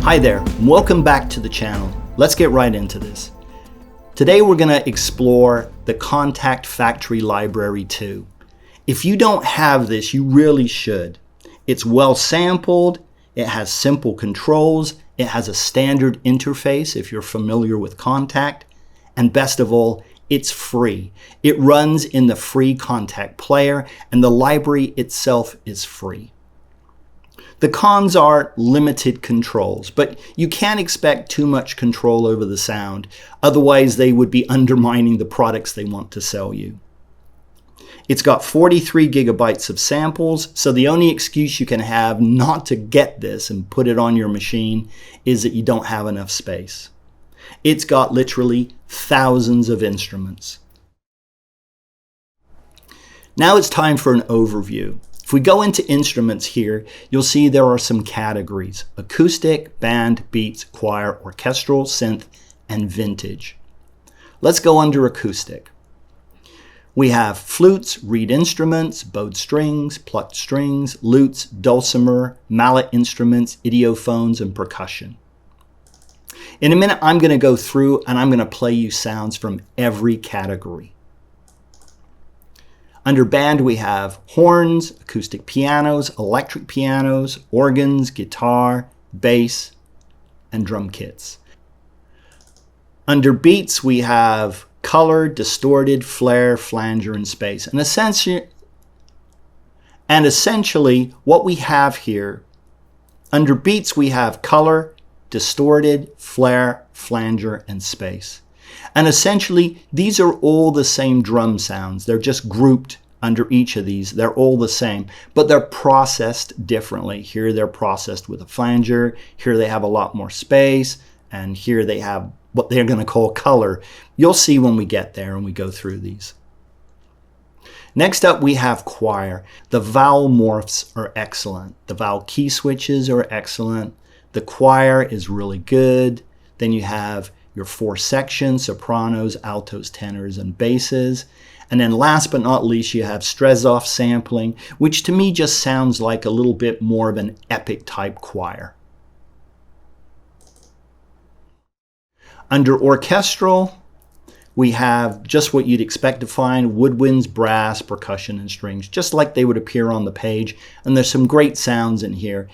Hi there, and welcome back to the channel. Let's get right into this. Today we're going to explore the Kontakt Factory Library 2. If you don't have this, you really should. It's well sampled, it has simple controls, it has a standard interface if you're familiar with Kontakt, and best of all, it's free. It runs in the free Kontakt player, and the library itself is free. The cons are limited controls, but you can't expect too much control over the sound. Otherwise, they would be undermining the products they want to sell you. It's got 43 gigabytes of samples, so the only excuse you can have not to get this and put it on your machine is that you don't have enough space. It's got literally thousands of instruments. Now it's time for an overview. If we go into instruments here, you'll see there are some categories: acoustic, band, beats, choir, orchestral, synth, and vintage. Let's go under acoustic. We have flutes, reed instruments, bowed strings, plucked strings, lutes, dulcimer, mallet instruments, idiophones, and percussion. In a minute, I'm going to go through and I'm going to play you sounds from every category. Under band, we have horns, acoustic pianos, electric pianos, organs, guitar, bass, and drum kits. Under beats, we have color, distorted, flare, flanger, and space. And essentially, what we have here, under beats, we have color, distorted, flare, flanger, and space. And essentially, these are all the same drum sounds. They're just grouped under each of these. They're all the same, but they're processed differently. Here they're processed with a flanger. Here they have a lot more space. And here they have what they're going to call color. You'll see when we get there and we go through these. Next up, we have choir. The vowel morphs are excellent. The vowel key switches are excellent. The choir is really good. Then you have your four sections: sopranos, altos, tenors, and basses. And then last but not least, you have Strezov sampling, which to me just sounds like a little bit more of an epic type choir. Under orchestral, we have just what you'd expect to find: woodwinds, brass, percussion, and strings, just like they would appear on the page. And there's some great sounds in here.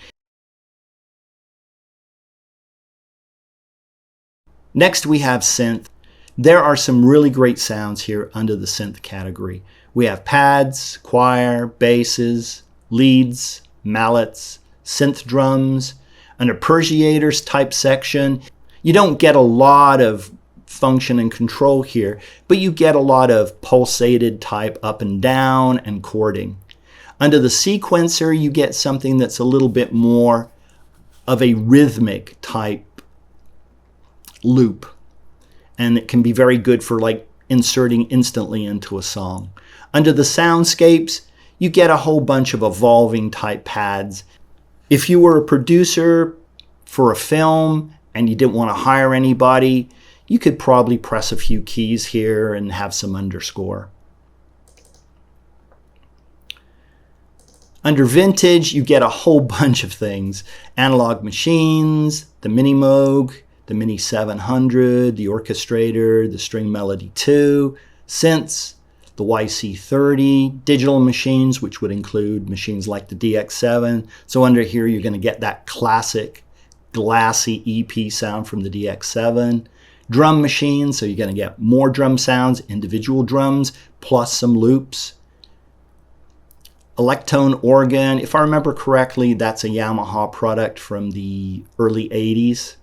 Next, we have synth. There are some really great sounds here under the synth category. We have pads, choir, basses, leads, mallets, synth drums, an arpeggiators type section. You don't get a lot of function and control here, but you get a lot of pulsated type up and down and chording. Under the sequencer, you get something that's a little bit more of a rhythmic type loop, and it can be very good for like inserting instantly into a song. Under the soundscapes, you get a whole bunch of evolving type pads. If you were a producer for a film and you didn't want to hire anybody, you could probably press a few keys here and have some underscore. Under vintage, you get a whole bunch of things: analog machines, the Mini Moog, the Mini 700, the Orchestrator, the String Melody 2, synths, the YC30, digital machines, which would include machines like the DX7. So under here, you're going to get that classic glassy EP sound from the DX7. Drum machines, so you're going to get more drum sounds, individual drums, plus some loops. Electone organ, if I remember correctly, that's a Yamaha product from the early 80s.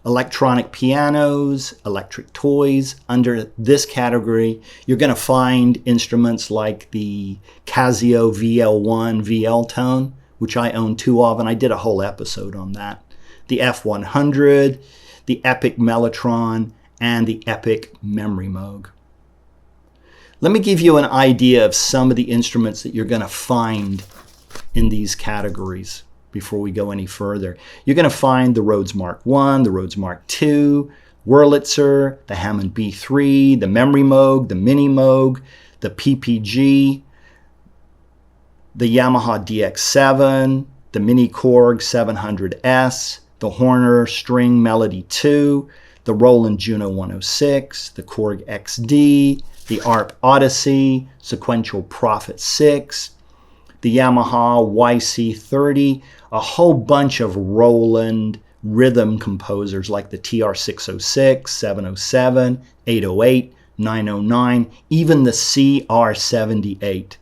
Electronic pianos, electric toys. Under this category, you're going to find instruments like the Casio VL1 VL Tone, which I own two of, and I did a whole episode on that. The F100, the Epic Mellotron, and the Epic Memory Moog. Let me give you an idea of some of the instruments that you're going to find in these categories before we go any further. You're going to find the Rhodes Mark I, the Rhodes Mark II, Wurlitzer, the Hammond B3, the Memory Moog, the Mini Moog, the PPG, the Yamaha DX7, the Mini Korg 700S, the Horner String Melody 2, the Roland Juno 106, the Korg XD, the ARP Odyssey, Sequential Prophet 6, the Yamaha YC30, a whole bunch of Roland rhythm composers like the TR-606, 707, 808, 909, even the CR78.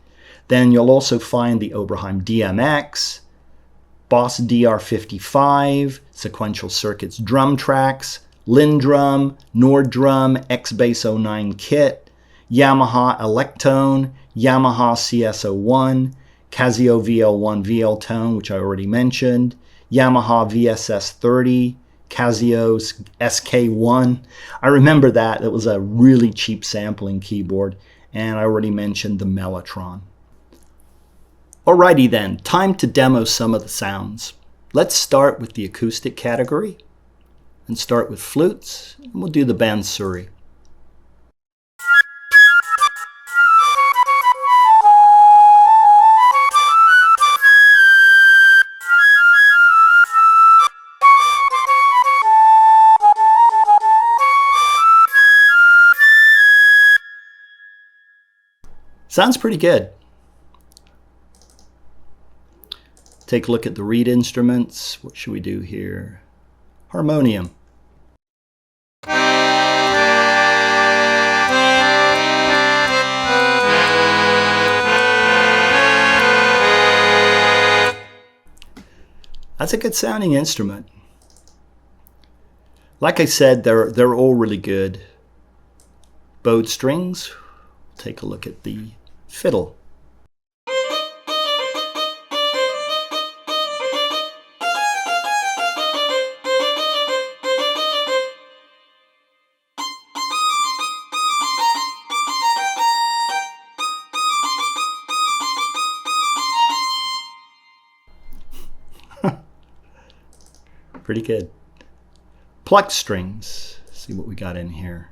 Then you'll also find the Oberheim DMX, Boss DR55, Sequential Circuits drum tracks, Lindrum, Nord-Drum, X-Bass 09 kit, Yamaha Electone, Yamaha CS01, Casio VL1 VL Tone, which I already mentioned, Yamaha VSS30, Casio's SK1. I remember that. It was a really cheap sampling keyboard, and I already mentioned the Mellotron. Alrighty then, time to demo some of the sounds. Let's start with the acoustic category and start with flutes, and we'll do the Bansuri. Sounds pretty good. Take a look at the reed instruments. What should we do here? Harmonium. That's a good sounding instrument. Like I said, they're all really good. Bowed strings. Take a look at the fiddle. Pretty good. Plucked strings. Let's see what we got in here.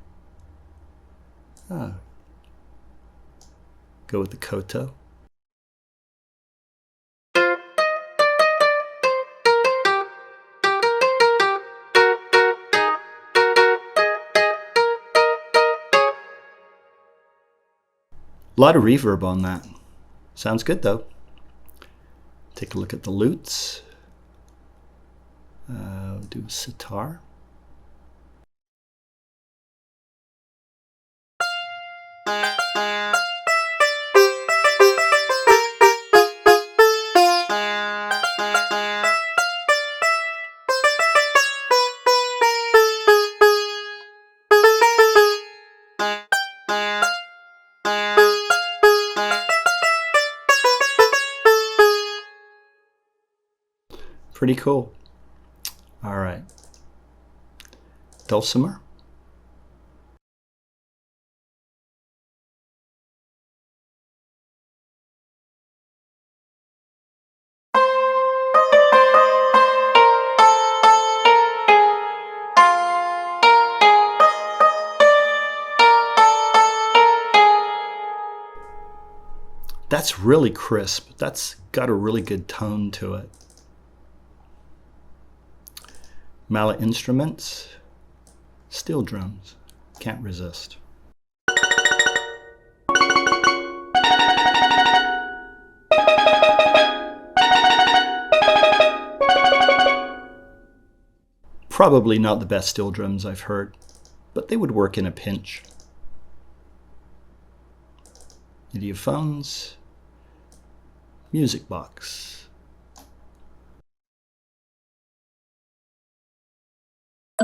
Go with the koto. A lot of reverb on that. Sounds good though. Take a look at the lutes. Do a sitar. Pretty cool. All right. Dulcimer. That's really crisp. That's got a really good tone to it. Mallet instruments, steel drums, can't resist. Probably not the best steel drums I've heard, but they would work in a pinch. Idiophones, music box. I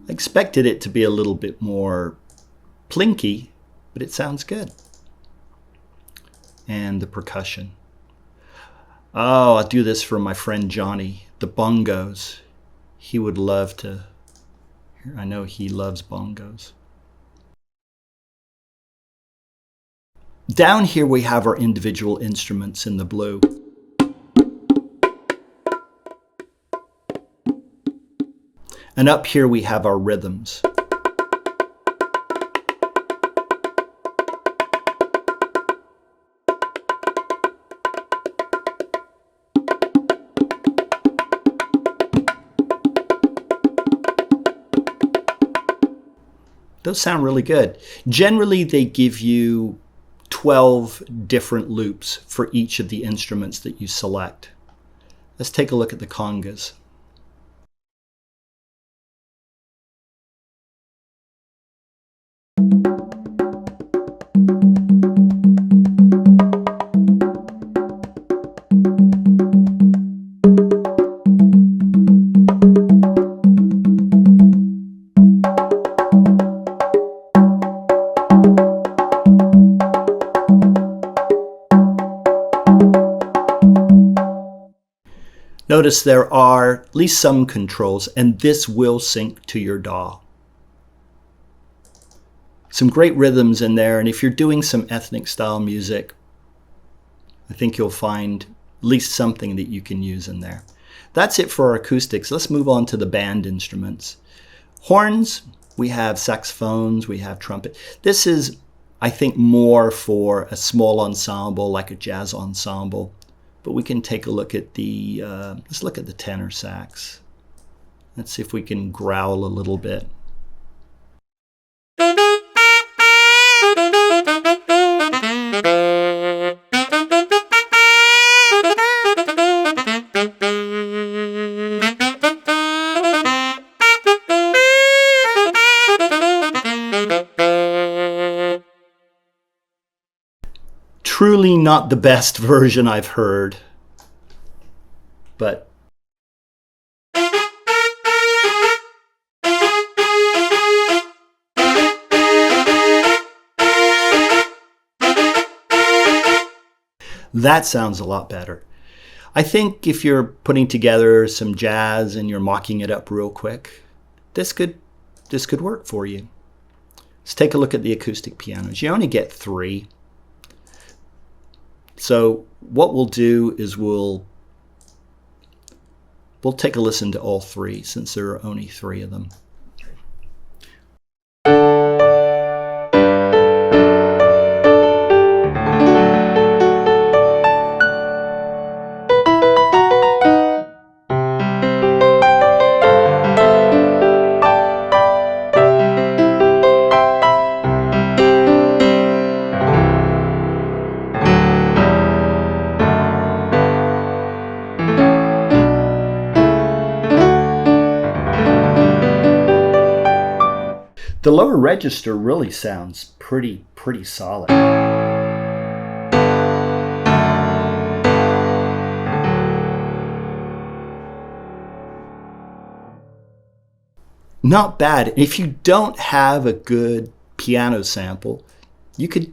expected it to be a little bit more plinky, but it sounds good. And the percussion. Oh, I'll do this for my friend Johnny. The bongos. He would love to. I know he loves bongos. Down here we have our individual instruments in the blue. And up here we have our rhythms. Those sound really good. Generally, they give you 12 different loops for each of the instruments that you select. Let's take a look at the congas. Notice there are at least some controls, and this will sync to your DAW. Some great rhythms in there, and if you're doing some ethnic style music, I think you'll find at least something that you can use in there. That's it for our acoustics. Let's move on to the band instruments. Horns, we have saxophones, we have trumpet. This is, I think, more for a small ensemble like a jazz ensemble. But we can take a look at the, let's look at the tenor sax. Let's see if we can growl a little bit. Truly not the best version I've heard, but that sounds a lot better. I think if you're putting together some jazz and you're mocking it up real quick, this could work for you. Let's take a look at the acoustic pianos. You only get 3. So what we'll do is we'll take a listen to all 3 since there are only 3 of them. The lower register really sounds pretty solid. Not bad. If you don't have a good piano sample, you could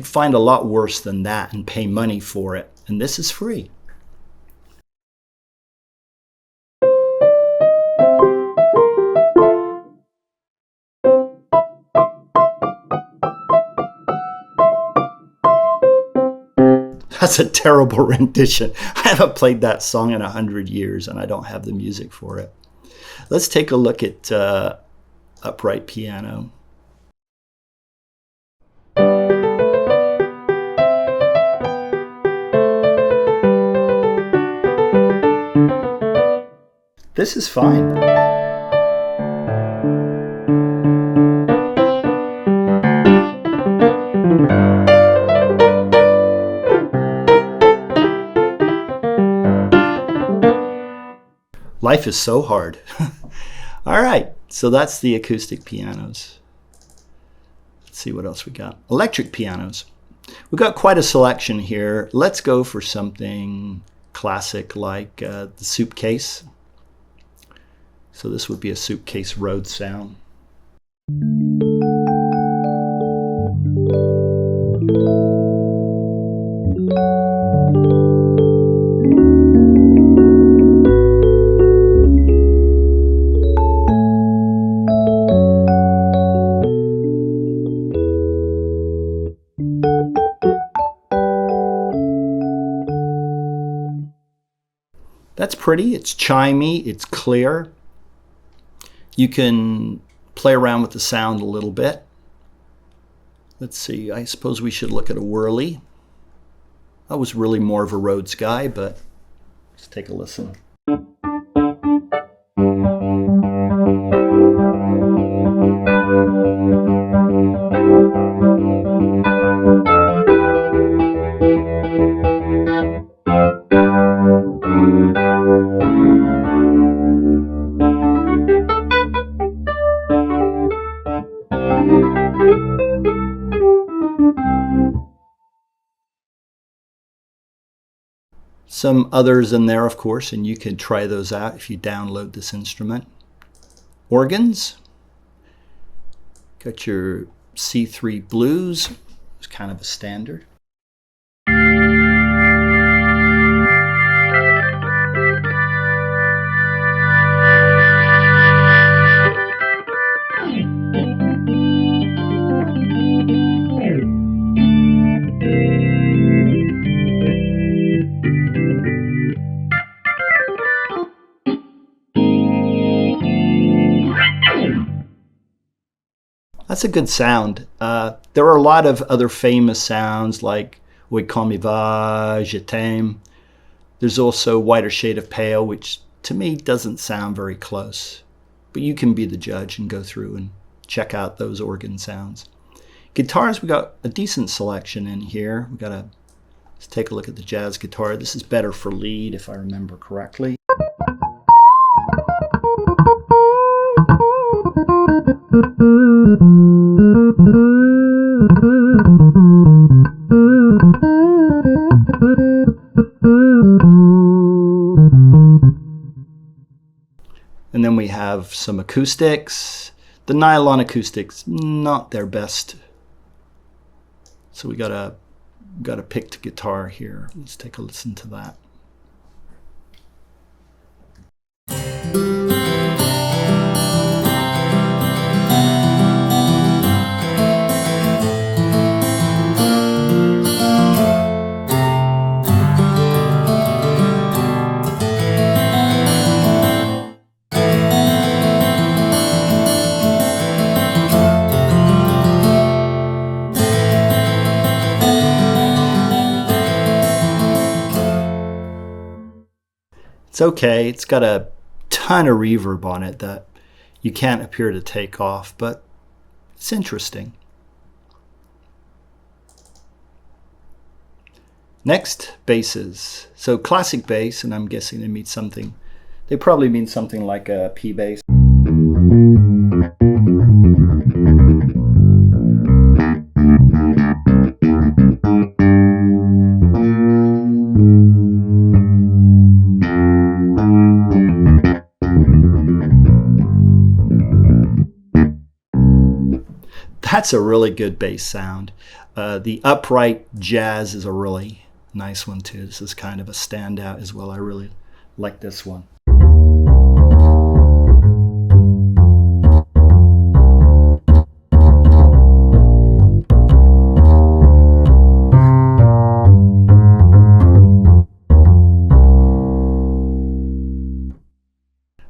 find a lot worse than that and pay money for it. And this is free. That's a terrible rendition. I haven't played that song in 100 years and I don't have the music for it. Let's take a look at upright piano. This is fine. Life is so hard. All right, so that's the acoustic pianos. Let's see what else we got. Electric pianos. We've got quite a selection here. Let's go for something classic like the suitcase. So this would be a suitcase Rhodes sound. That's pretty, it's chimey, it's clear. You can play around with the sound a little bit. Let's see, I suppose we should look at a whirly. I was really more of a Rhodes guy, but let's take a listen. Some others in there, of course, and you can try those out if you download this instrument. Organs. Got your C3 blues. It's kind of a standard. That's a good sound. There are a lot of other famous sounds like Oui Comme Il Va, Je t'aime. There's also Whiter Shade of Pale, which to me doesn't sound very close. But you can be the judge and go through and check out those organ sounds. Guitars, we got a decent selection in here. Let's take a look at the jazz guitar. This is better for lead, if I remember correctly. And then we have some acoustics. The nylon acoustics, not their best. So we got a picked guitar here. Let's take a listen to that. It's okay. It's got a ton of reverb on it that you can't appear to take off, but it's interesting. Next, basses. So classic bass, and I'm guessing they probably mean something like a P bass. That's a really good bass sound. The upright jazz is a really nice one too. This is kind of a standout as well. I really like this one.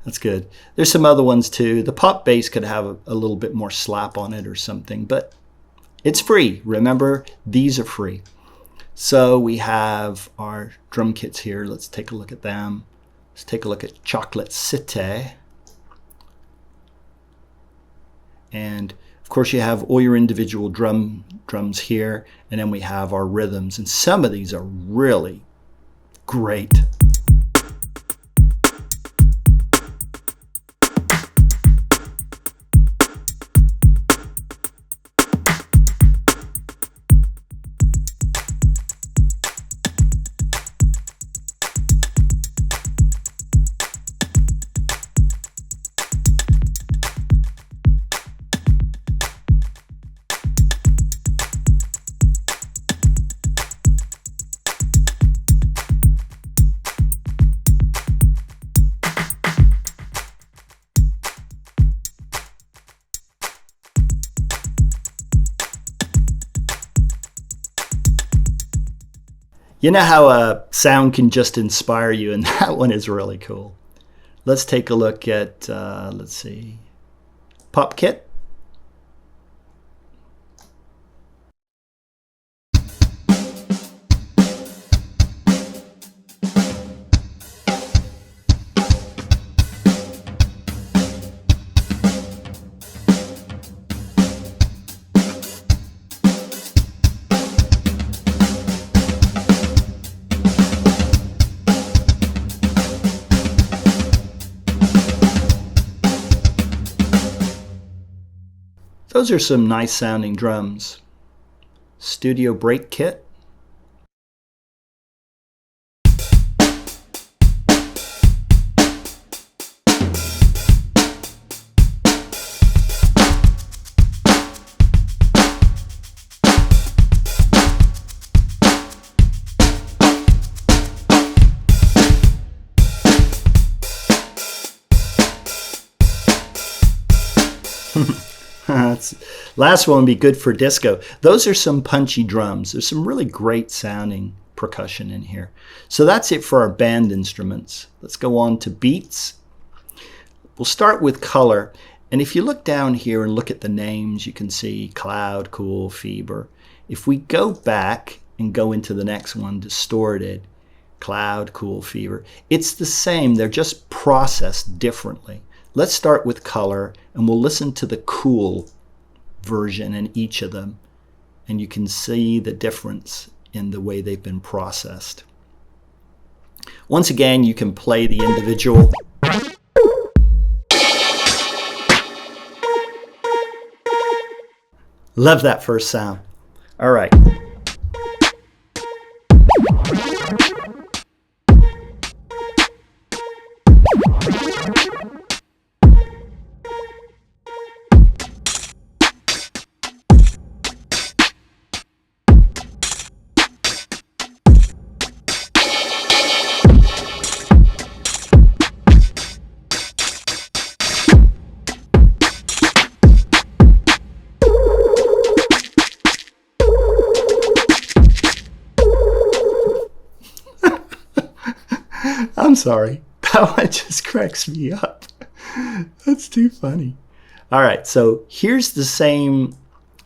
That's good. There's some other ones too. The pop bass could have a little bit more slap on it or something, but it's free. Remember, these are free. So we have our drum kits here. Let's take a look at them. Let's take a look at Chocolate City. And of course you have all your individual drums here, and then we have our rhythms, and some of these are really great. You know how a sound can just inspire you, and that one is really cool. Let's take a look at, let's see, pop kit. Those are some nice sounding drums. Studio break kit. Last one would be good for disco. Those are some punchy drums. There's some really great sounding percussion in here. So that's it for our band instruments. Let's go on to beats. We'll start with color. And if you look down here and look at the names, you can see cloud, cool, fever. If we go back and go into the next one, distorted, cloud, cool, fever, it's the same. They're just processed differently. Let's start with color, and we'll listen to the cool version in each of them, and you can see the difference in the way they've been processed. Once again, you can play the individual. Love that first sound. All right. I'm sorry. That one just cracks me up. That's too funny. All right, so here's the same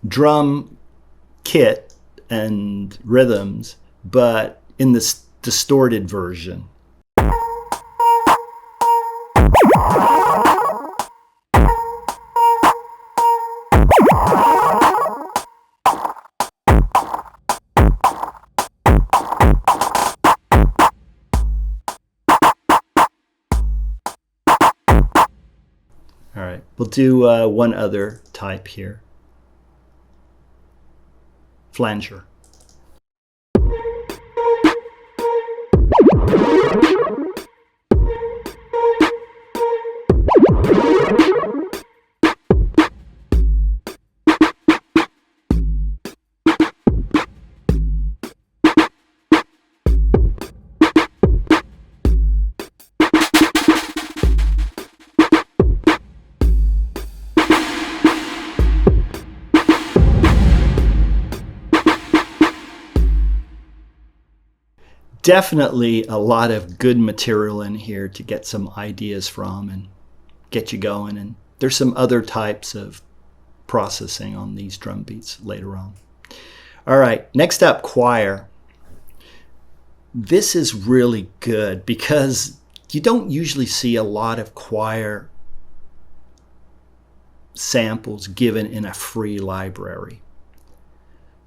drum kit and rhythms, but in this distorted version. All right, we'll do one other type here. Flanger. Definitely a lot of good material in here to get some ideas from and get you going. And there's some other types of processing on these drum beats later on. All right, next up, choir. This is really good because you don't usually see a lot of choir samples given in a free library.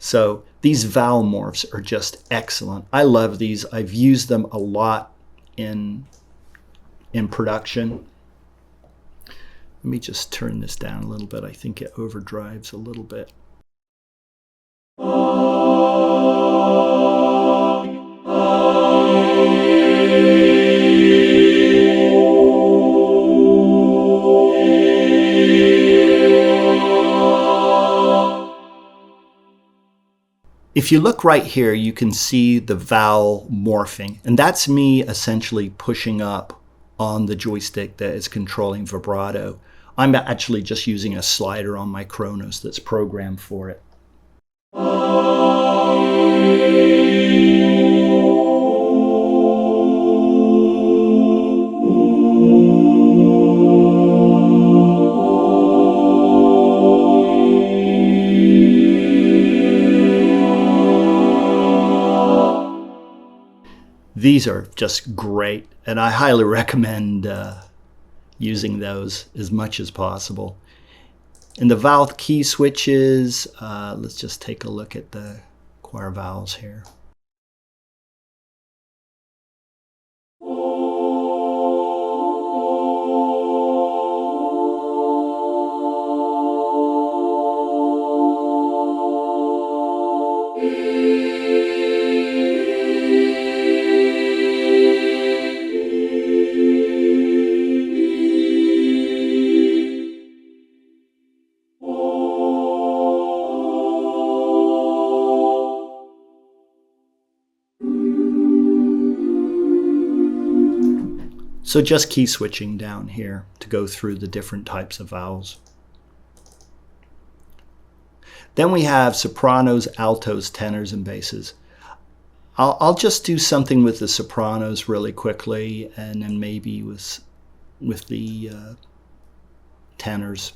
So these vowel morphs are just excellent. I love these. I've used them a lot in production. Let me just turn this down a little bit. I think it overdrives a little bit. If you look right here, you can see the vowel morphing, and that's me essentially pushing up on the joystick that is controlling vibrato. I'm actually just using a slider on my Kronos that's programmed for it. These are just great, and I highly recommend using those as much as possible. In the vowel key switches, let's just take a look at the choir vowels here. So just key switching down here to go through the different types of vowels. Then we have sopranos, altos, tenors, and basses. I'll just do something with the sopranos really quickly, and then maybe with the tenors.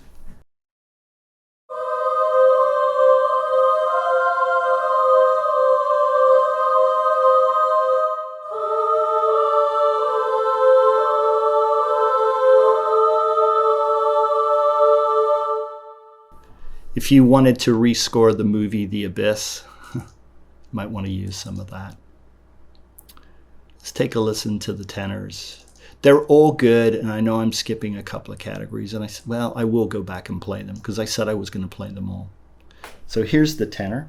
If you wanted to rescore the movie The Abyss, you might want to use some of that. Let's take a listen to the tenors. They're all good, and I know I'm skipping a couple of categories, and I will go back and play them because I said I was going to play them all. So here's the tenor.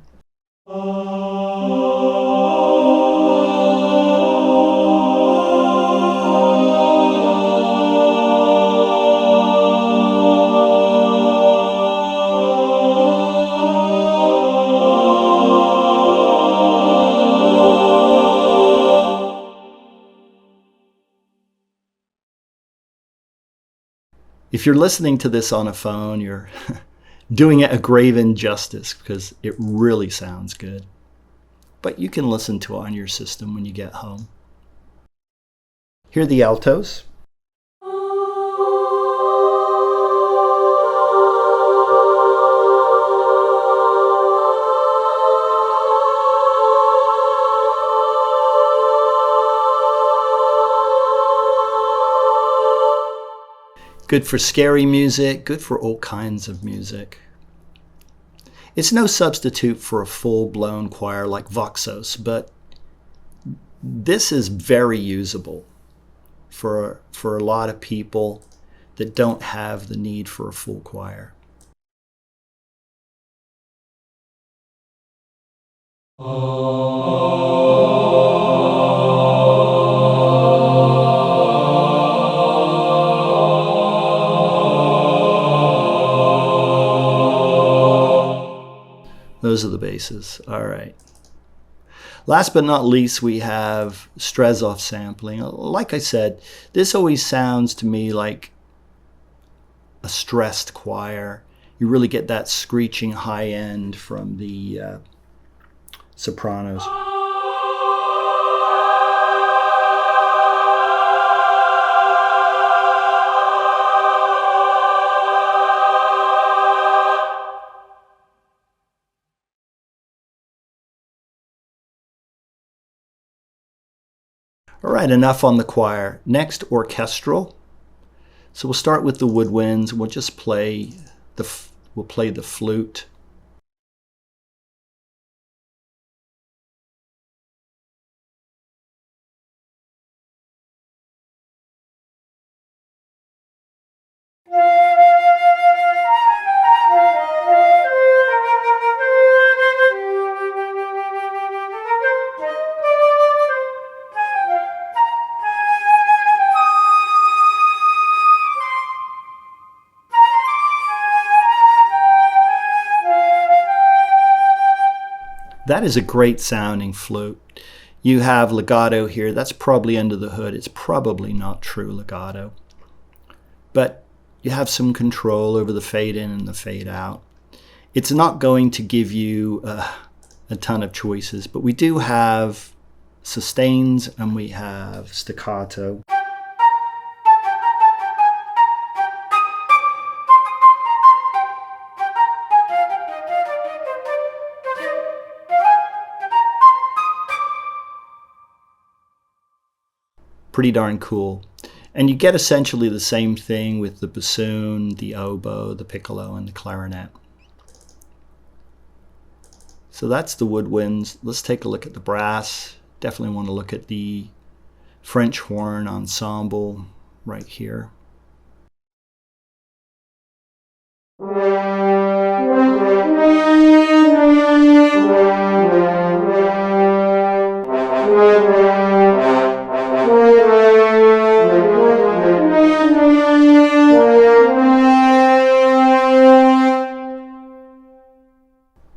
If you're listening to this on a phone, you're doing it a grave injustice because it really sounds good. But you can listen to it on your system when you get home. Here are the altos. Good for scary music, good for all kinds of music. It's no substitute for a full-blown choir like Voxos, but this is very usable for a lot of people that don't have the need for a full choir. Those are the basses. All right. Last but not least, we have Strezov sampling. Like I said, this always sounds to me like a stressed choir. You really get that screeching high end from the sopranos. All right, enough on the choir. Next, orchestral. So we'll start with the woodwinds. We'll just play the flute. That is a great sounding flute. You have legato here. That's probably under the hood. It's probably not true legato. But you have some control over the fade in and the fade out. It's not going to give you a ton of choices, but we do have sustains and we have staccato. Pretty darn cool. And you get essentially the same thing with the bassoon, the oboe, the piccolo, and the clarinet. So that's the woodwinds. Let's take a look at the brass. Definitely want to look at the French horn ensemble right here.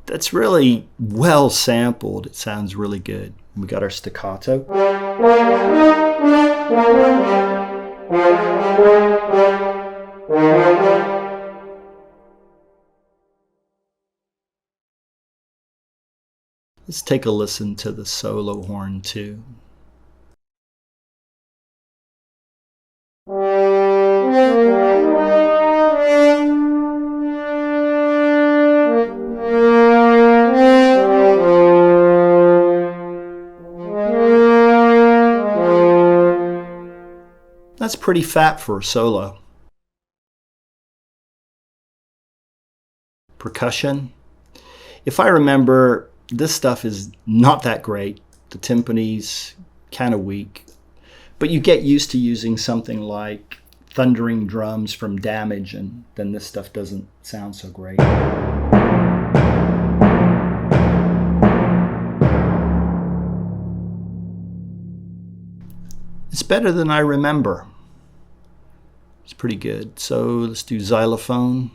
That's really well sampled. It sounds really good. We got our staccato. Let's take a listen to the solo horn too. That's pretty fat for a solo. Percussion. If I remember, this stuff is not that great. The timpani's kind of weak. But you get used to using something like thundering drums from Damage, and then this stuff doesn't sound so great. It's better than I remember. It's pretty good. So let's do xylophone.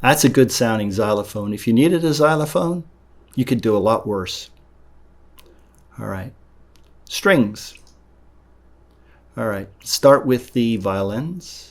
That's a good sounding xylophone. If you needed a xylophone, you could do a lot worse. All right, strings. All right, start with the violins.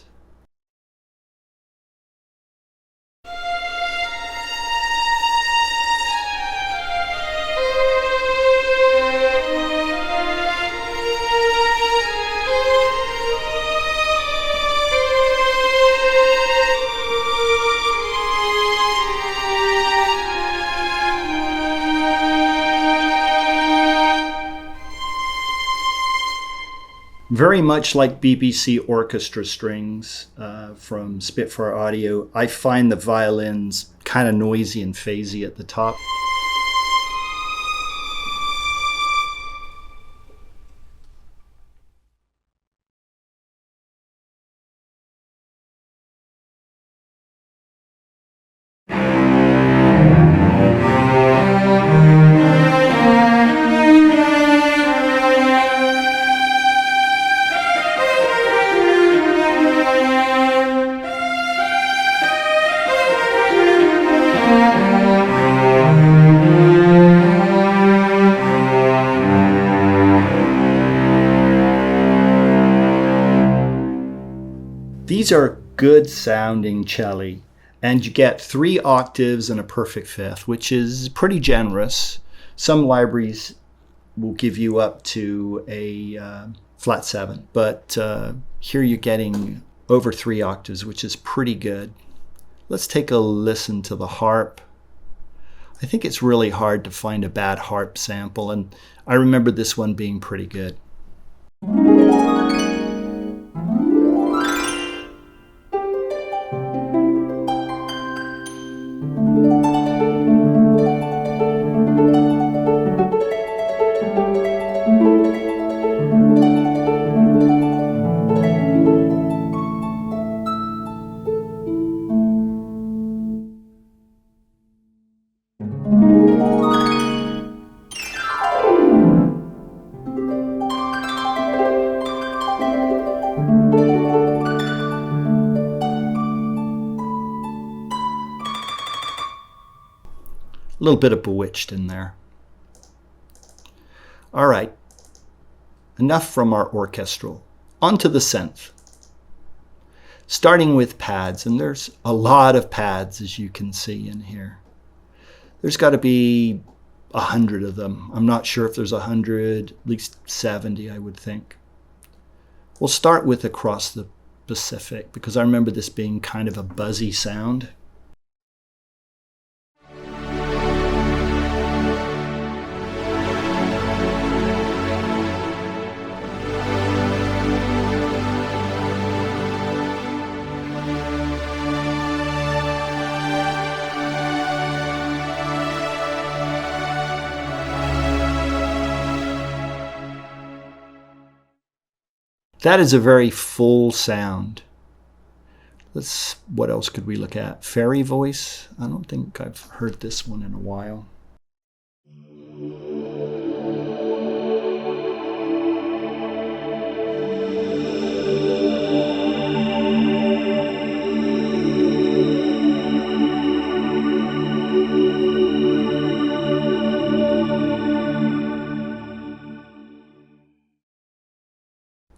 Very much like BBC orchestra strings from Spitfire Audio, I find the violins kind of noisy and phasey at the top. These are good sounding celli, and you get 3 octaves and a perfect fifth, which is pretty generous. Some libraries will give you up to a flat 7, but here you're getting over 3 octaves, which is pretty good. Let's take a listen to the harp. I think it's really hard to find a bad harp sample, and I remember this one being pretty good. A little bit of Bewitched in there. All right, enough from our orchestral. Onto the synth. Starting with pads, and there's a lot of pads as you can see in here. There's got to be 100 of them. I'm not sure if there's 100, at least 70, I would think. We'll start with Across the Pacific because I remember this being kind of a buzzy sound. That is a very full sound. What else could we look at? Fairy voice. I don't think I've heard this one in a while.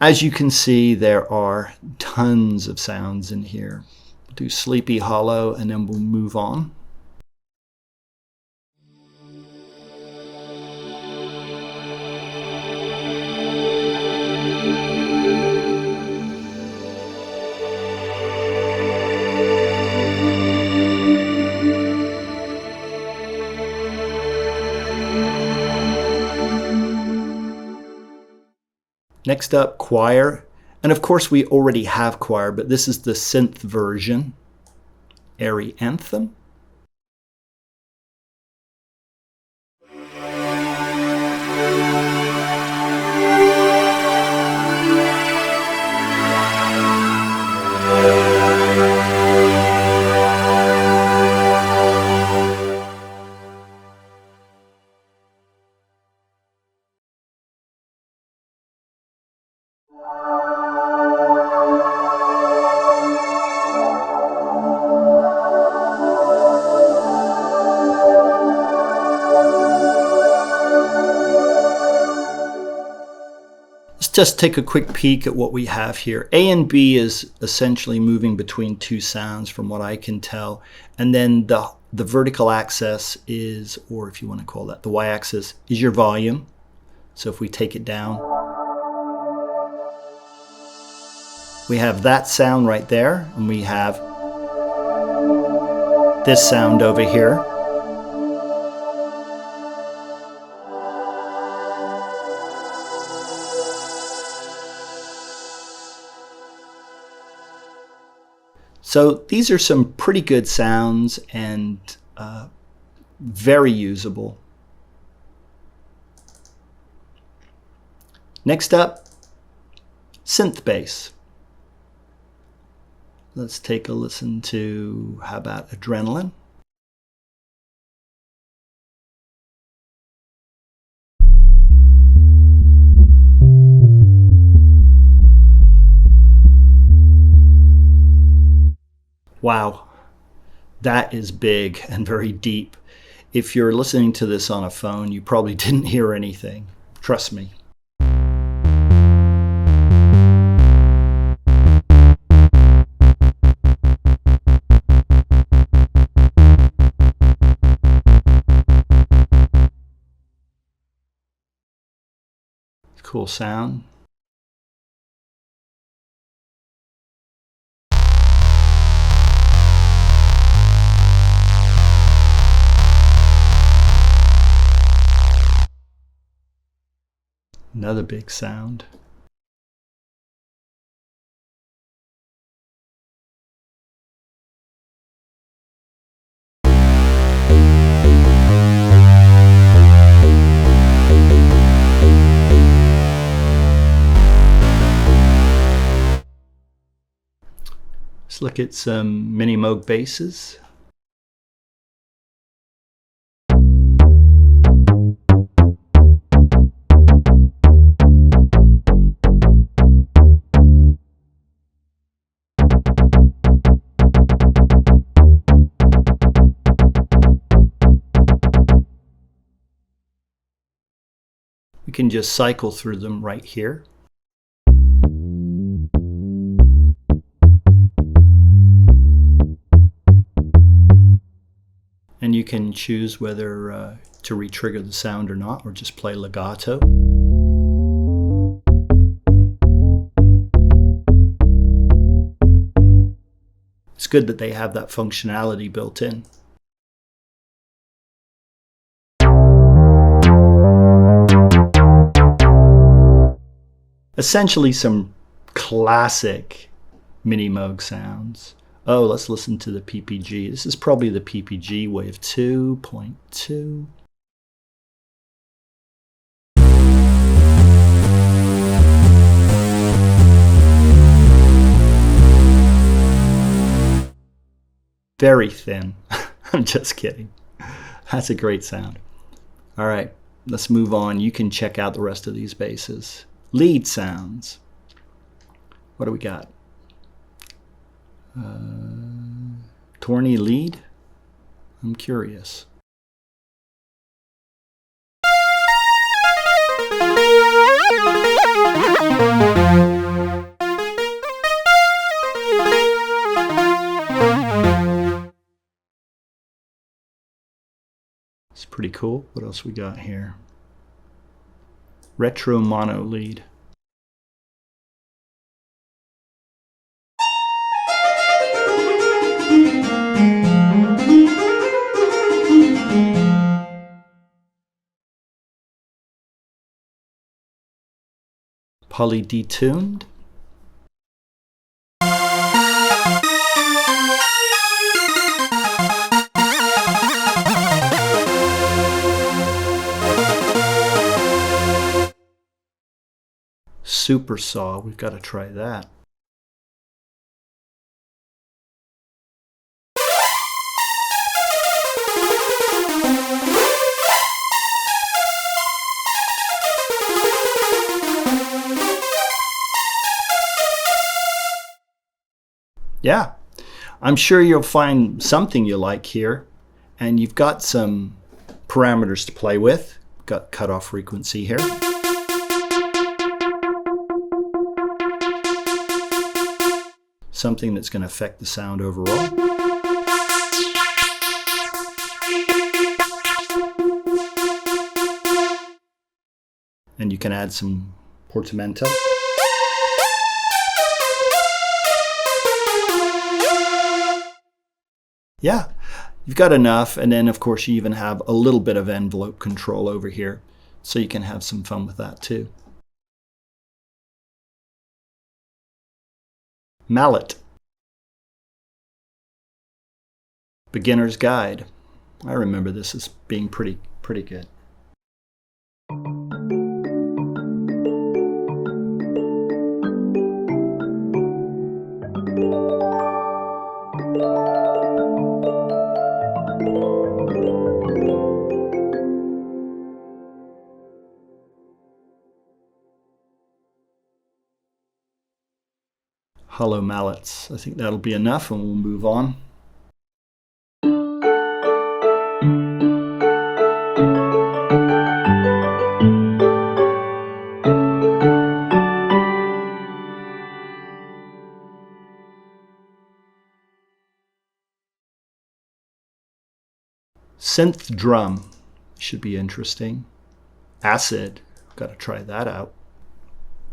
As you can see, there are tons of sounds in here. We'll do Sleepy Hollow and then we'll move on. Next up, choir. And of course we already have choir, but this is the synth version. Airy Anthem. Just take a quick peek at what we have here. A and B is essentially moving between two sounds from what I can tell. And then the vertical axis is, or if you want to call that the y-axis, is your volume. So if we take it down, we have that sound right there, and we have this sound over here. So these are some pretty good sounds and very usable. Next up, synth bass. Let's take a listen to, how about Adrenaline? Wow, that is big and very deep. If you're listening to this on a phone, you probably didn't hear anything. Trust me. Cool sound. Another big sound. Let's look at some mini Moog basses. We can just cycle through them right here. And you can choose whether to re-trigger the sound or not, or just play legato. It's good that they have that functionality built in. Essentially some classic Mini Moog sounds. Oh, let's listen to the PPG. This is probably the PPG wave 2.2. Very thin. I'm just kidding. That's a great sound. All right, let's move on. You can check out the rest of these basses. Lead sounds. What do we got? Torny lead? I'm curious. It's pretty cool. What else we got here? Retro mono lead. Poly detuned. Super saw, we've got to try that. Yeah, I'm sure you'll find something you like here, and you've got some parameters to play with. Got cutoff frequency here. Something that's going to affect the sound overall. And you can add some portamento. Yeah, you've got enough, and then of course you even have a little bit of envelope control over here, so you can have some fun with that too. Mallet. Beginner's Guide. I remember this as being pretty good. Hollow mallets. I think that'll be enough, and we'll move on. Synth drum should be interesting. Acid, got to try that out.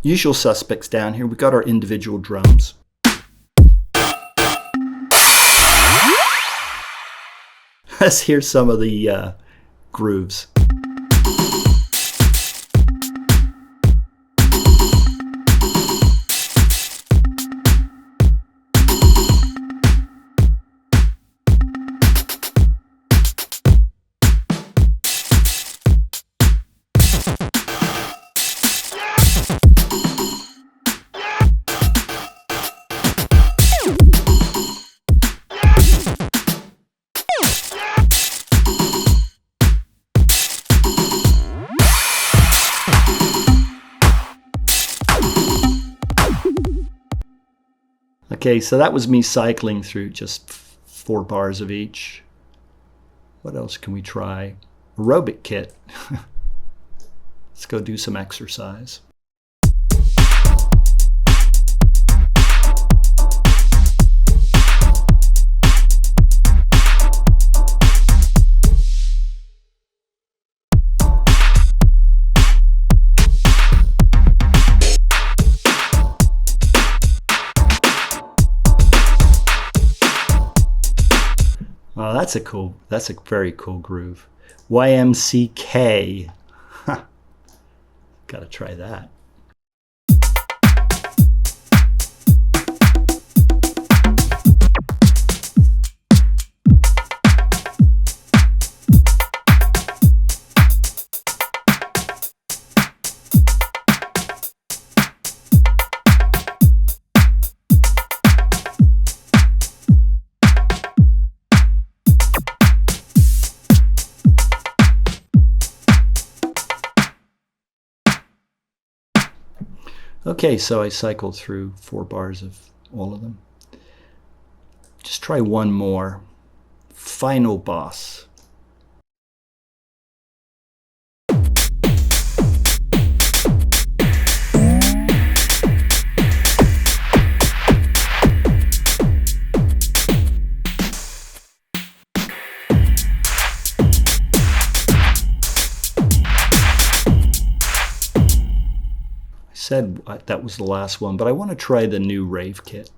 Usual suspects down here. We've got our individual drums. Let's hear some of the grooves. Okay, so that was me cycling through just 4 bars of each. What else can we try? Aerobic kit. Let's go do some exercise. That's a very cool groove. YMCK. Huh. Gotta try that. Okay, so I cycled through 4 bars of all of them. Just try one more. Final boss. Said that was the last one, but I want to try the new Rave kit.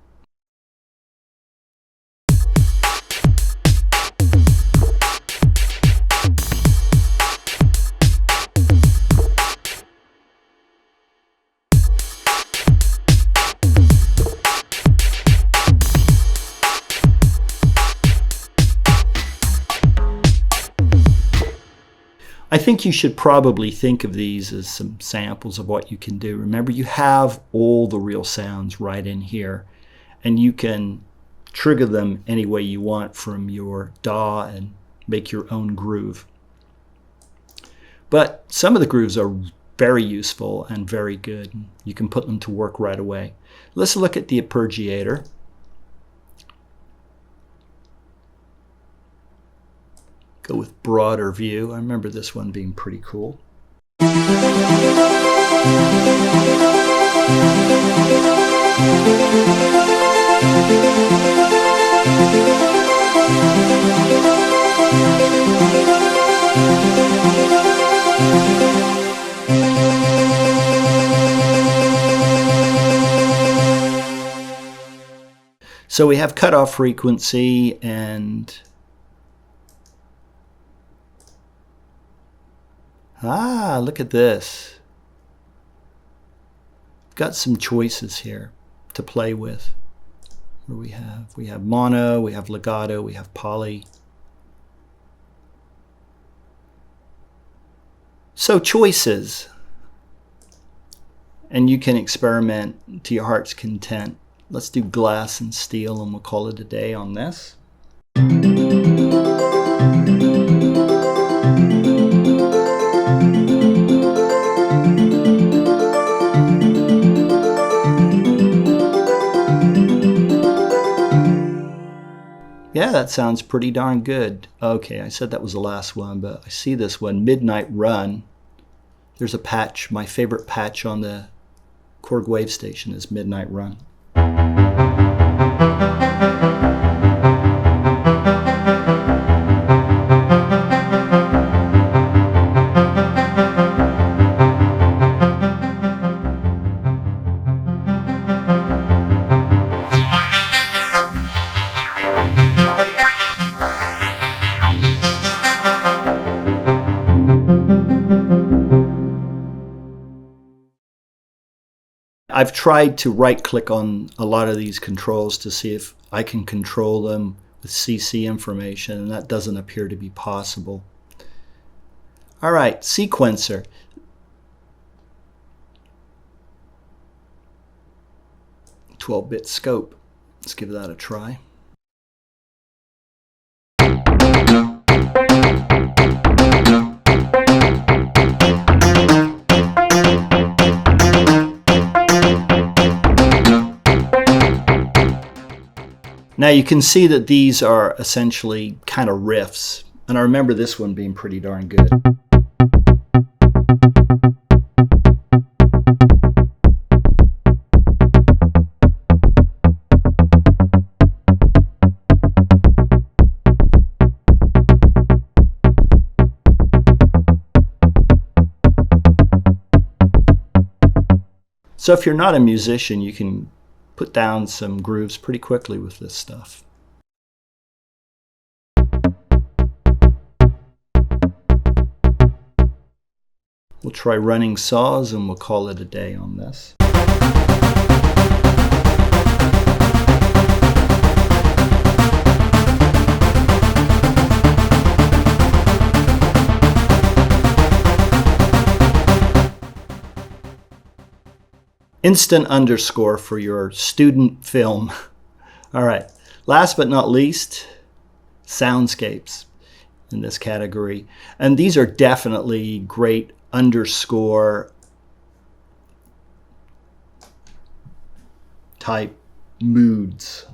I think you should probably think of these as some samples of what you can do. Remember, you have all the real sounds right in here, and you can trigger them any way you want from your DAW and make your own groove. But some of the grooves are very useful and very good. You can put them to work right away. Let's look at the arpeggiator. Go with broader view. I remember this one being pretty cool. So we have cutoff frequency and look at this. Got some choices here to play with. What do we have? We have mono, we have legato, we have poly. So choices. And you can experiment to your heart's content. Let's do glass and steel and we'll call it a day on this. Yeah, that sounds pretty darn good. Okay, I said that was the last one, but I see this one, Midnight Run. There's a patch. My favorite patch on the Korg Wave Station is Midnight Run. I've tried to right-click on a lot of these controls to see if I can control them with CC information, and that doesn't appear to be possible. All right, sequencer. "12-bit scope. Let's give that a try. Now you can see that these are essentially kind of riffs, and I remember this one being pretty darn good. So if you're not a musician, you can put down some grooves pretty quickly with this stuff. We'll try running saws and we'll call it a day on this. Instant underscore for your student film. All right, last but not least, soundscapes in this category. And these are definitely great underscore type moods.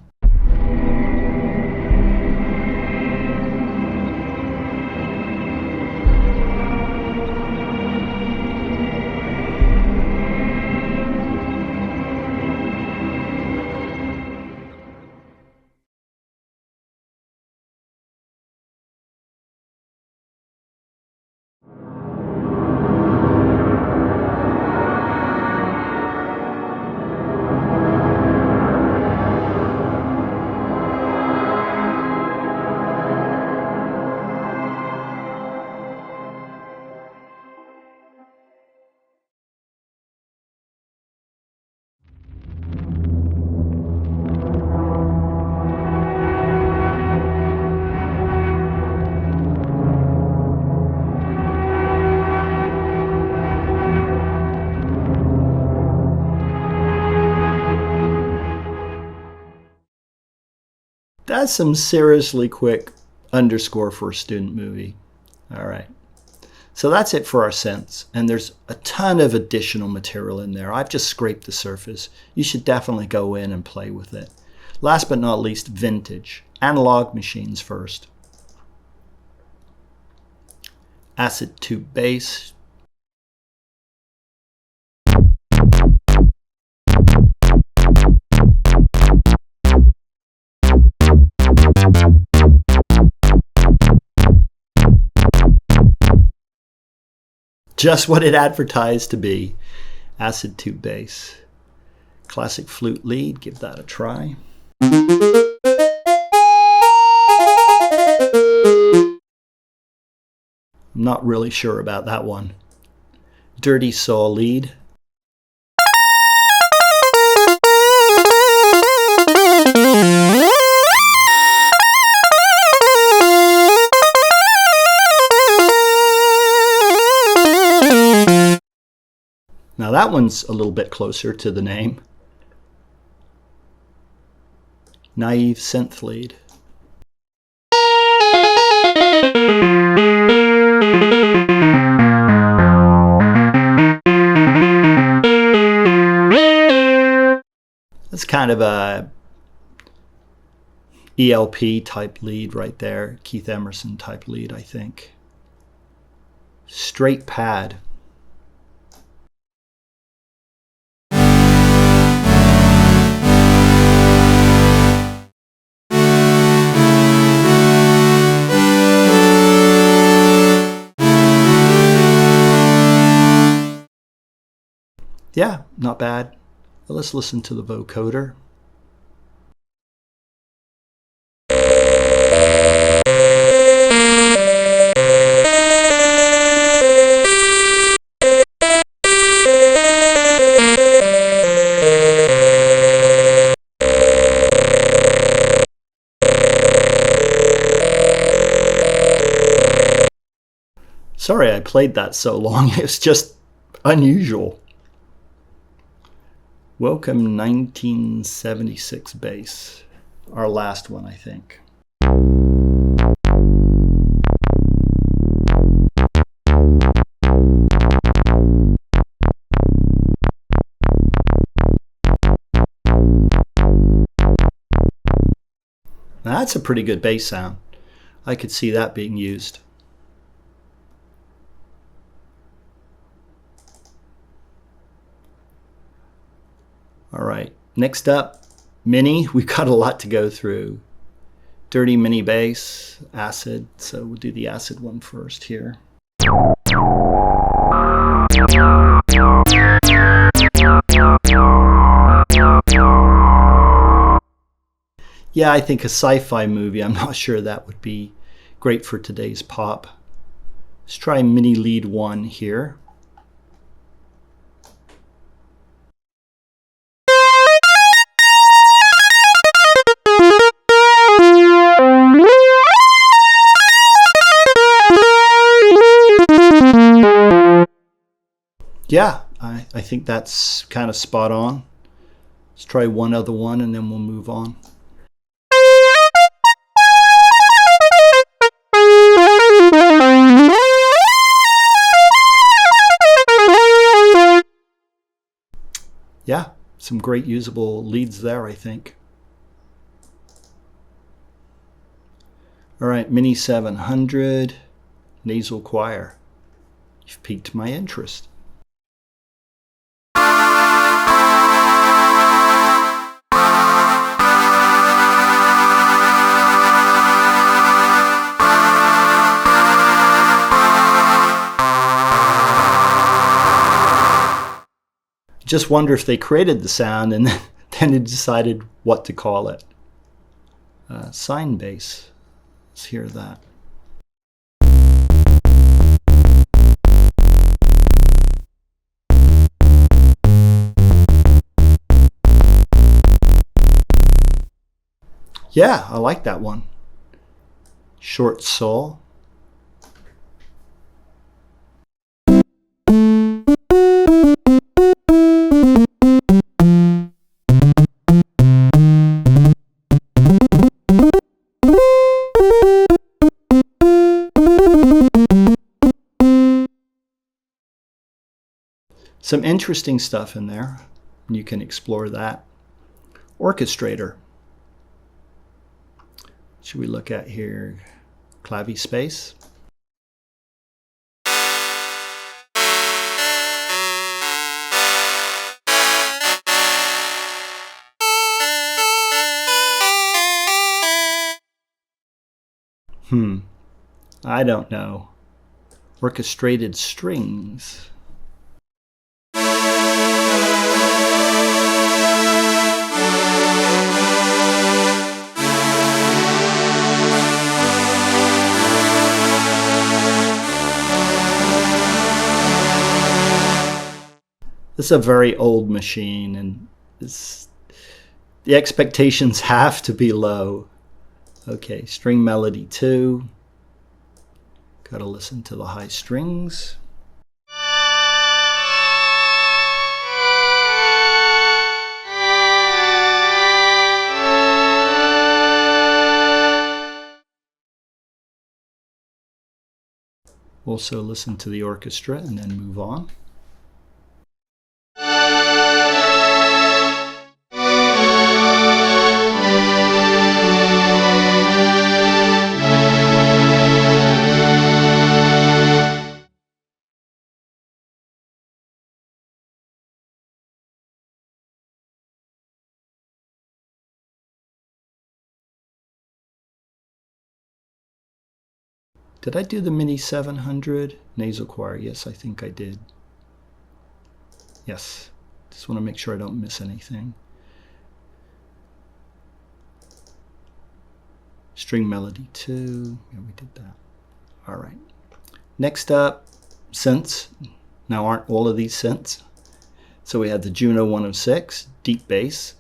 That's some seriously quick underscore for a student movie. All right. So that's it for our synths. And there's a ton of additional material in there. I've just scraped the surface. You should definitely go in and play with it. Last but not least, vintage. Analog machines first. Acid tube bass. Just what it advertised to be. Acid tube bass. Classic flute lead, give that a try. I'm not really sure about that one. Dirty saw lead. Now that one's a little bit closer to the name. Naive synth lead. That's kind of a ELP type lead right there. Keith Emerson type lead, I think. Straight pad. Yeah, not bad. Let's listen to the vocoder. Sorry I played that so long. It's just unusual. Welcome 1976 bass. Our last one, I think. Now that's a pretty good bass sound. I could see that being used. All right, next up, mini. We've got a lot to go through. Dirty mini bass, acid. So we'll do the acid one first here. Yeah, I think a sci-fi movie, I'm not sure that would be great for today's pop. Let's try mini lead one here. Yeah, I think that's kind of spot on. Let's try one other one and then we'll move on. Yeah, some great usable leads there, I think. All right, Mini 700, nasal choir. You've piqued my interest. Just wonder if they created the sound and then they decided what to call it. Sine bass. Let's hear that. Yeah, I like that one. Short sol. Some interesting stuff in there. You can explore that. Orchestrator. Should we look at here? Clavy space. I don't know. Orchestrated strings. This is a very old machine, and the expectations have to be low. Okay, string melody 2. Got to listen to the high strings. Also listen to the orchestra and then move on. Did I do the Mini 700 nasal choir? Yes, I think I did. Yes, just want to make sure I don't miss anything. String melody 2. Yeah, we did that. All right. Next up, synths. Now, aren't all of these synths? So we have the Juno 106, deep bass.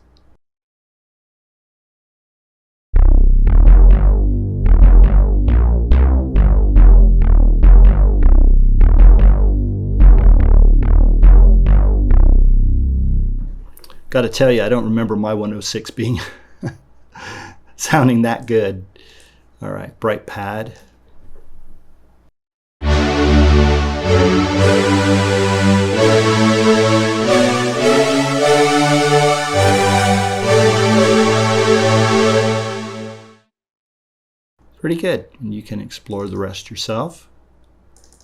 Got to tell you, I don't remember my 106 being sounding that good. All right, bright pad. Pretty good, and you can explore the rest yourself.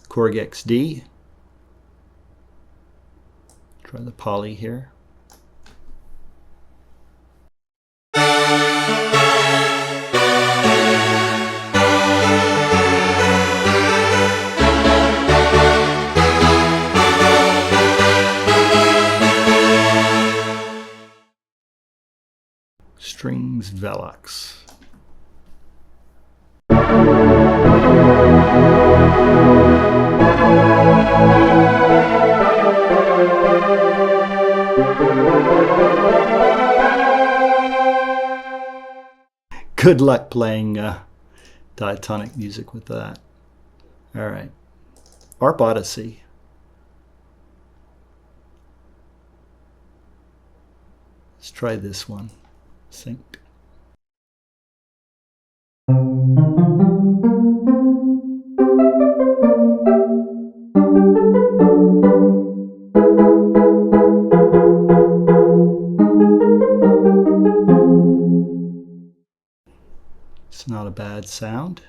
Korg XD. Try the poly here. Strings Velox. Good luck playing diatonic music with that. All right. ARP Odyssey. Let's try this one. Sync. It's not a bad sound.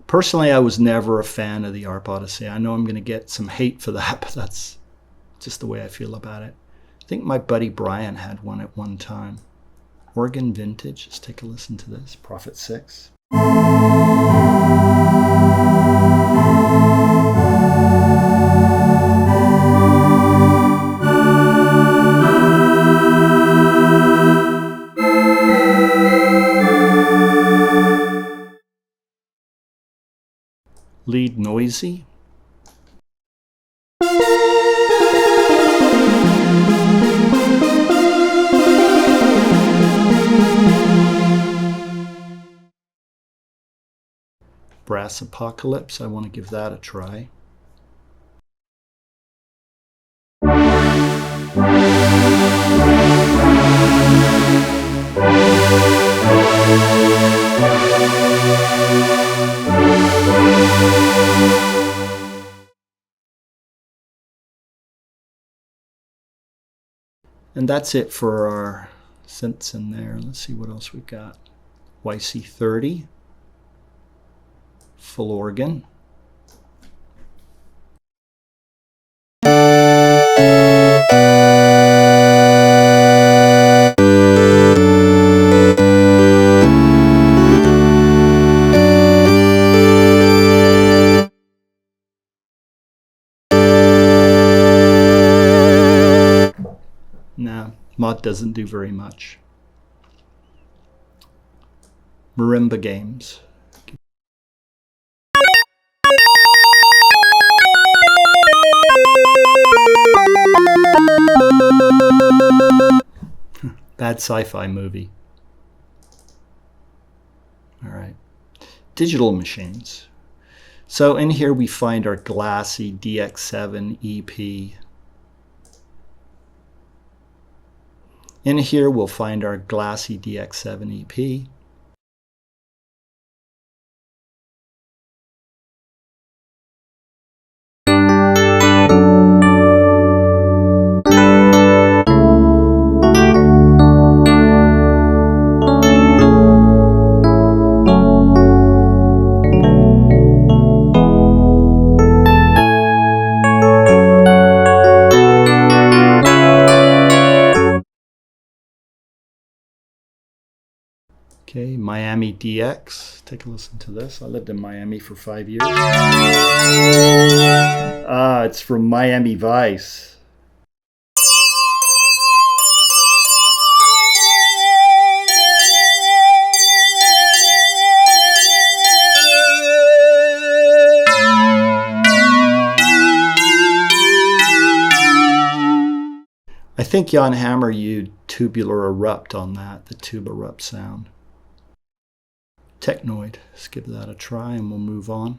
Personally, I was never a fan of the ARP Odyssey. I know I'm going to get some hate for that, but that's just the way I feel about it. I think my buddy Brian had one at one time. Organ Vintage. Let's take a listen to this. Prophet 6. Lead noisy. Brass Apocalypse, I want to give that a try. And that's it for our synths in there. Let's see what else we've got. YC30. Full organ. Nah, mod doesn't do very much. Marimba games. Bad sci-fi movie. All right. Digital machines. So in here we find our Glassy DX7 EP. In here we'll find our Glassy DX7 EP. Okay, Miami DX. Take a listen to this. I lived in Miami for 5 years. Ah, it's from Miami Vice. I think Jan Hammer used tubular erupt on that, the tube erupt sound. Technoid. Let's give that a try and we'll move on.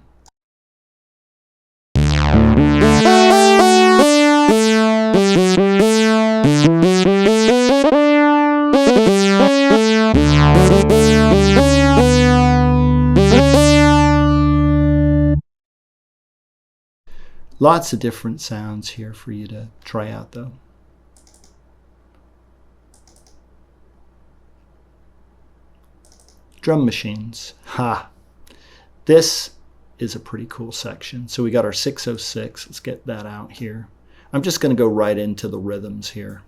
Lots of different sounds here for you to try out though. Drum machines. Ha! This is a pretty cool section. So we got our 606. Let's get that out here. I'm just going to go right into the rhythms here.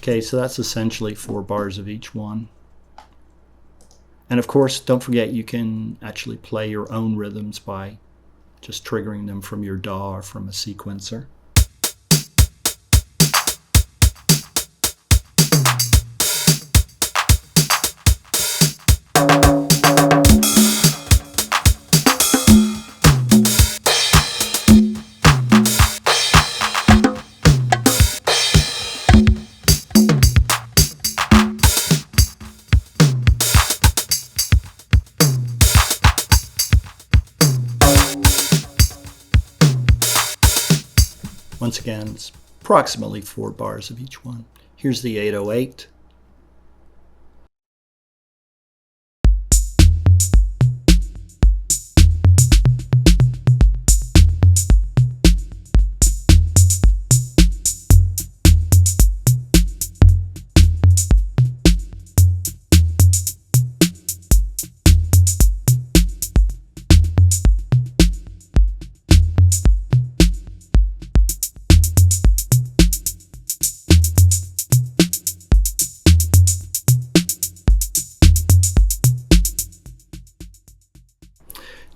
Okay, so that's essentially 4 bars of each one. And of course, don't forget you can actually play your own rhythms by just triggering them from your DAW or from a sequencer. Once again, it's approximately 4 bars of each one. Here's the 808.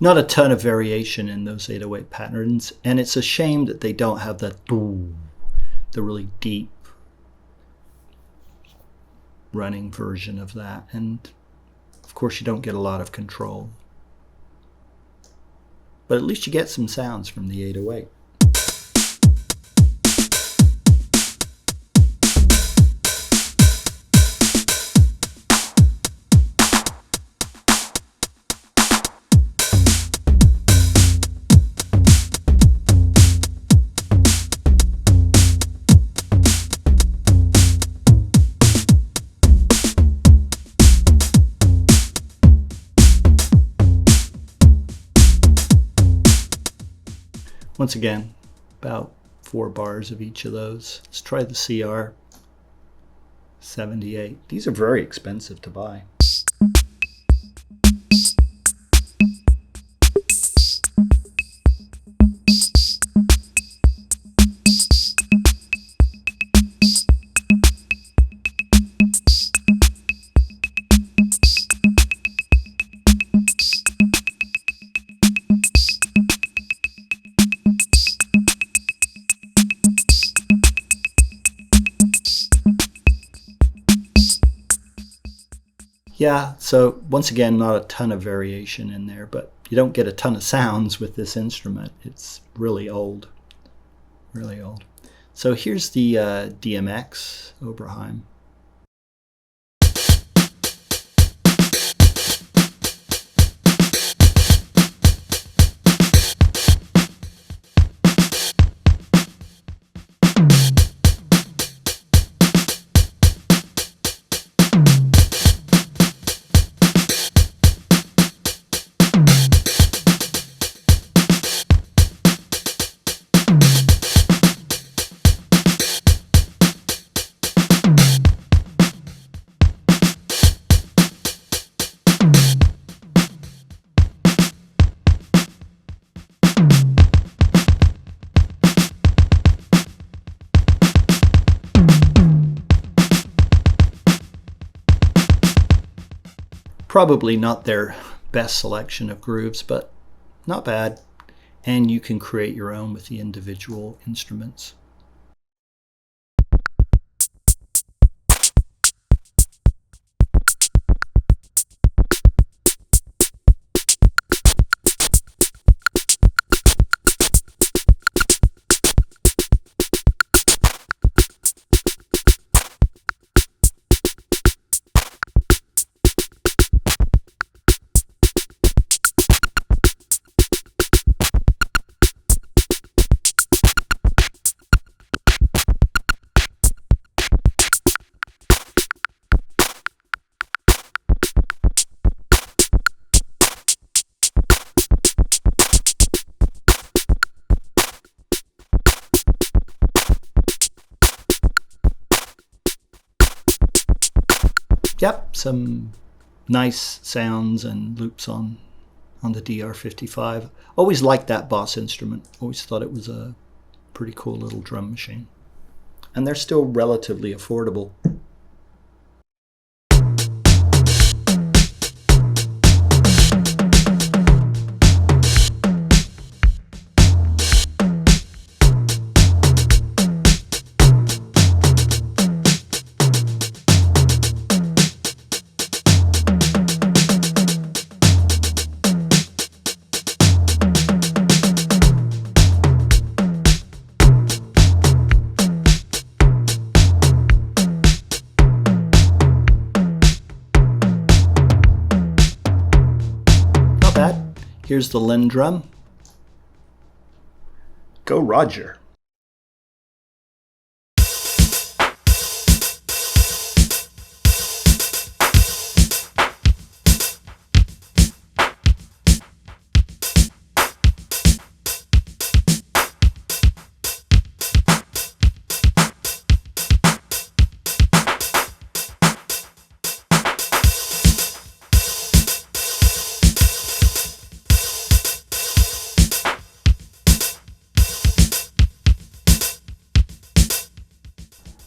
Not a ton of variation in those 808 patterns, and it's a shame that they don't have the really deep running version of that, and of course you don't get a lot of control. But at least you get some sounds from the 808. Once again, about 4 bars of each of those. Let's try the CR 78. These are very expensive to buy. Yeah, so once again, not a ton of variation in there, but you don't get a ton of sounds with this instrument. It's really old, really old. So here's the DMX Oberheim. Probably not their best selection of grooves, but not bad. And you can create your own with the individual instruments. Yep, some nice sounds and loops on the DR55. Always liked that Boss instrument. Always thought it was a pretty cool little drum machine. and they're still relatively affordable. Not bad. Here's the Linn drum. Go Roger.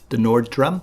The Nord drum.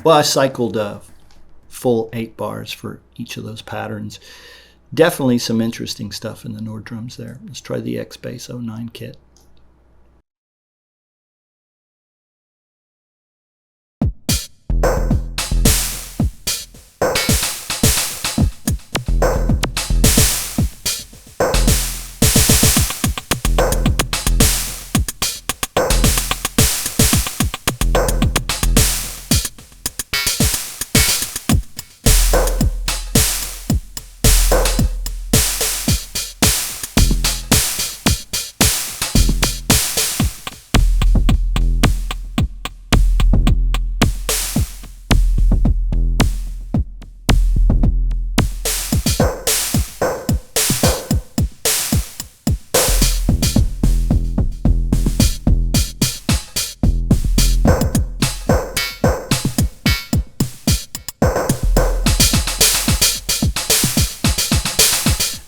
Well, I cycled full 8 bars for each of those patterns. Definitely some interesting stuff in the Nord drums there. Let's try the X-Bass 09 kit.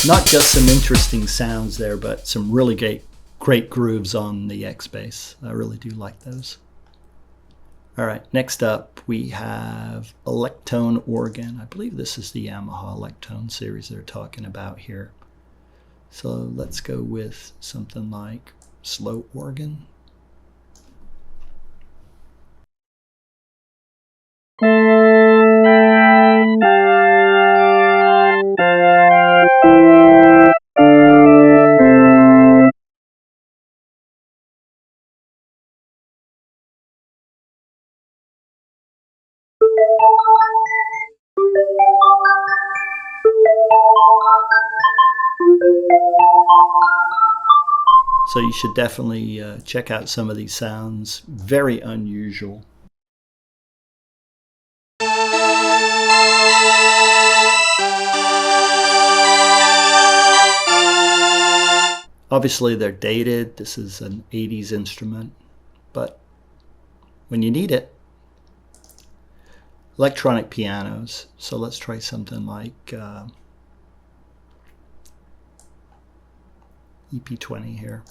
Not just some interesting sounds there, but some really great grooves on the X-Bass. I really do like those. All right, next up we have Electone organ. I believe this is the Yamaha Electone series they're talking about here. So let's go with something like slow organ. So you should definitely check out some of these sounds. Very unusual. Obviously they're dated. This is an 80s instrument, but when you need it. Electronic pianos. So let's try something like EP20 here.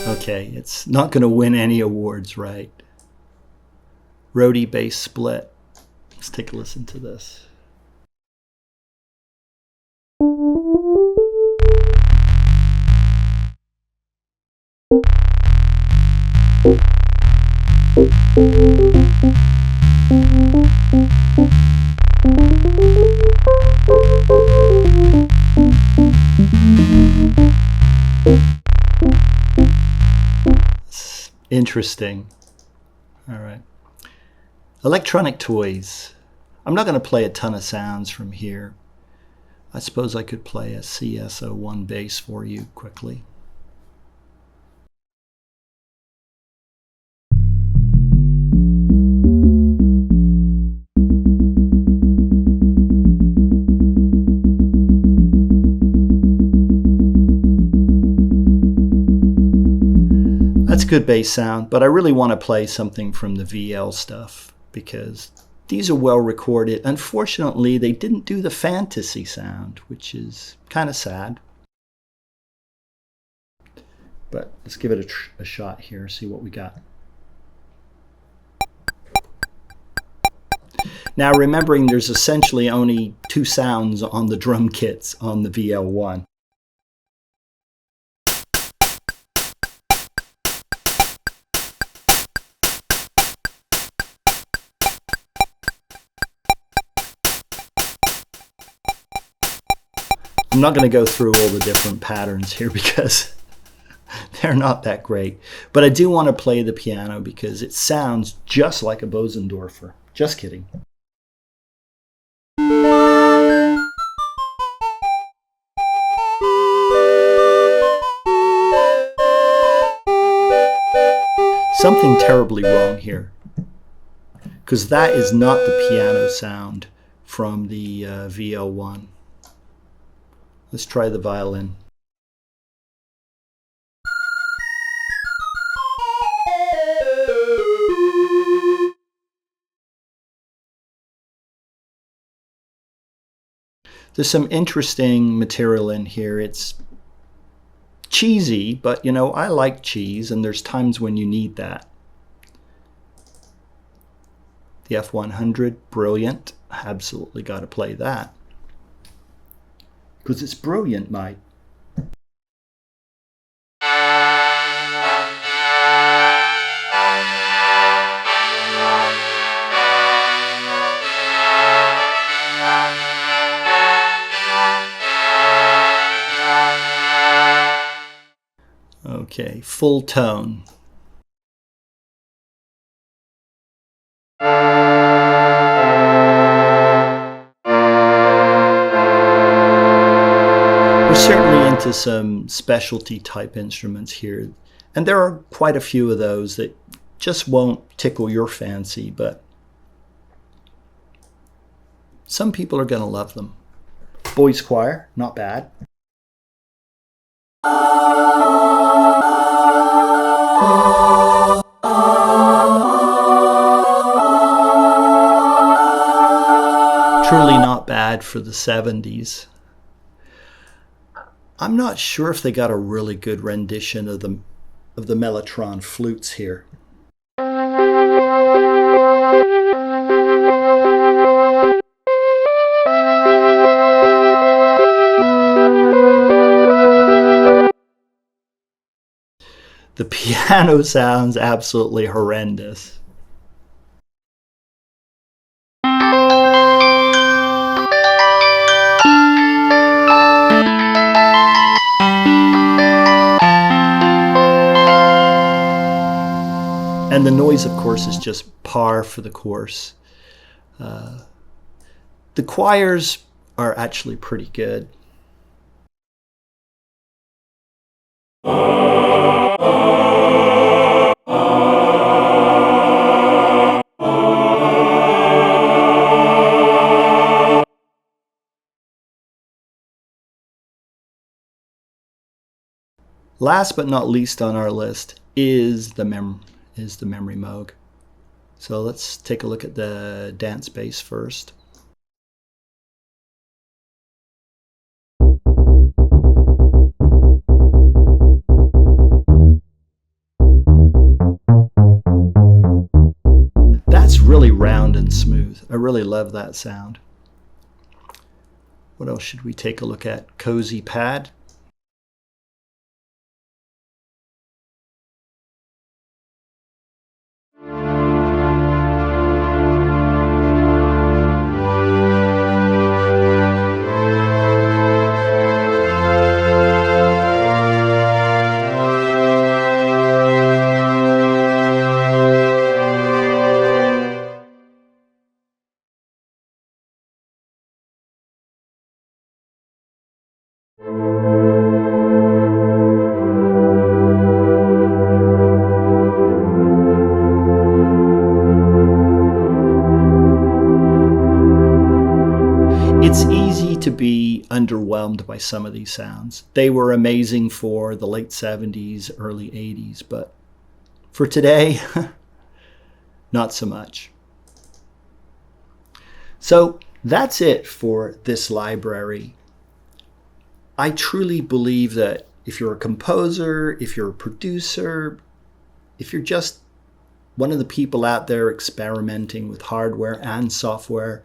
Okay, it's not going to win any awards, right? Rhodey bass split. Let's take a listen to this. It's interesting. All right. Electronic toys. I'm not going to play a ton of sounds from here. I suppose I could play a CS01 bass for you quickly. That's good bass sound, but I really want to play something from the VL stuff because these are well recorded. Unfortunately, they didn't do the fantasy sound, which is kind of sad. But let's give it a shot here, see what we got. Now, remembering there's essentially only 2 sounds on the drum kits on the VL1. I'm not going to go through all the different patterns here because they're not that great. But I do want to play the piano because it sounds just like a Bosendorfer. Just kidding. Something terribly wrong here because that is not the piano sound from the VL1. Let's try the violin. There's some interesting material in here. It's cheesy, but you know, I like cheese and there's times when you need that. The F100, brilliant. Absolutely got to play that. Because it's brilliant, mate. Okay, full tone. We're certainly into some specialty type instruments here, and there are quite a few of those that just won't tickle your fancy, but some people are going to love them. Boys choir, not bad. Truly not bad for the 70s. I'm not sure if they got a really good rendition of the Mellotron flutes here. The piano sounds absolutely horrendous. And the noise, of course, is just par for the course. The choirs are actually pretty good. Last but not least on our list is the memory Moog. So let's take a look at the dance bass first. That's round and smooth. I really love that sound. What else should we take a look at? Cozy Pad. It's easy to be underwhelmed by some of these sounds. They were amazing for the late 70s, early 80s, but for today, not so much. So that's it for this library. I truly believe that if you're a composer, if you're a producer, if you're just one of the people out there experimenting with hardware and software,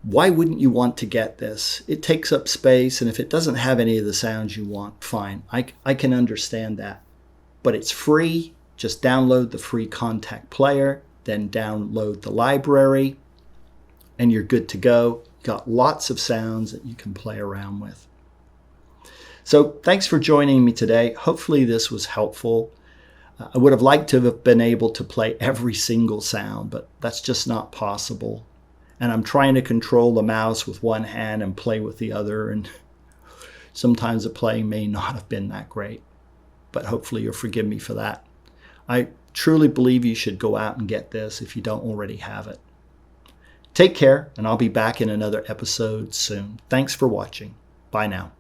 why wouldn't you want to get this? It takes up space, and if it doesn't have any of the sounds you want, fine. I can understand that. But it's free. Just download the free Contact player, then download the library, and you're good to go. You've got lots of sounds that you can play around with. So thanks for joining me today. Hopefully this was helpful. I would have liked to have been able to play every single sound, but that's just not possible. And I'm trying to control the mouse with one hand and play with the other, and sometimes the playing may not have been that great, but hopefully you'll forgive me for that. I truly believe you should go out and get this if you don't already have it. Take care, and I'll be back in another episode soon. Thanks for watching. Bye now.